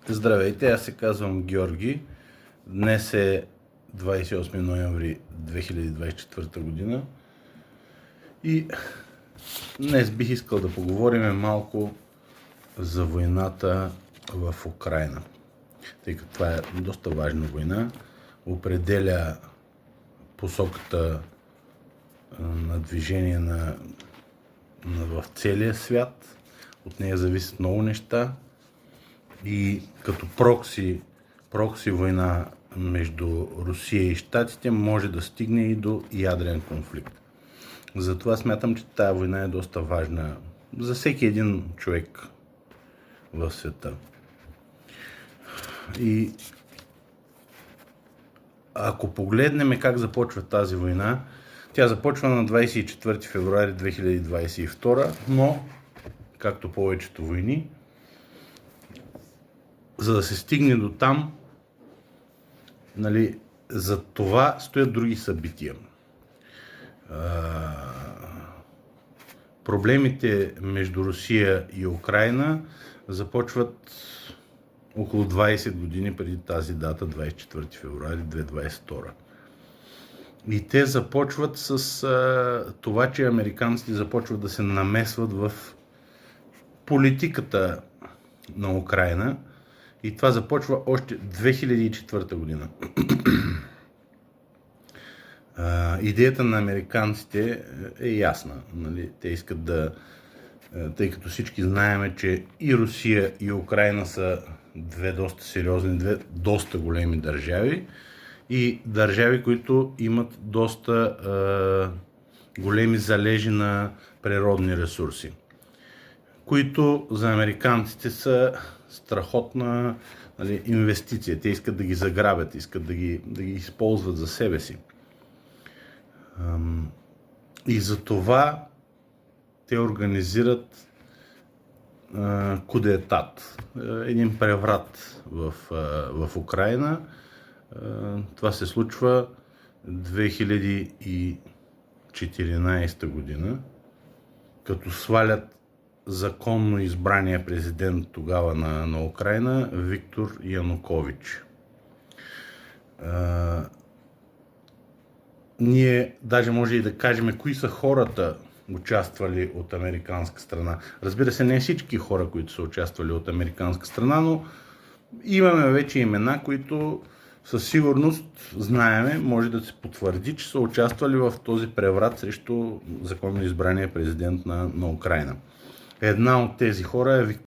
Здравейте, аз се казвам Георги. Днес е 28 ноември 2024 година и днес бих искал да поговорим малко за войната в Украйна, тъй като това е доста важна война, определя посоката на движение в целия свят, от нея зависят много неща. И като прокси война между Русия и Щатите може да стигне и до ядрен конфликт. Затова смятам, че тази война е доста важна за всеки един човек в света. И ако погледнем как започва тази война, тя започва на 24 февруари 2022, но, както повечето войни, за да се стигне до там, за това стоят други събития. Проблемите между Русия и Украйна започват около 20 години преди тази дата, 24 февруари 2022. И те започват с това, че американците започват да се намесват в политиката на Украйна. И това започва още 2004 година. Идеята на американците е ясна. Те искат тъй като всички знаем, че и Русия, и Украйна са две доста сериозни, две доста големи държави и държави, които имат доста големи залежи на природни ресурси, които за американците са страхотна инвестиция. Те искат да ги заграбят, искат да ги използват за себе си. И за това те организират кудетат, един преврат в Украйна. Това се случва 2014 година, като свалят законно избрания президент тогава на Украйна Виктор Янукович. Ние даже може и да кажем кои са хората, участвали от американска страна. Разбира се, не всички хора, които са участвали от американска страна, но имаме вече имена, които със сигурност знаеме, може да се потвърди, че са участвали в този преврат срещу законно избрания президент на Украйна. Една от тези хора е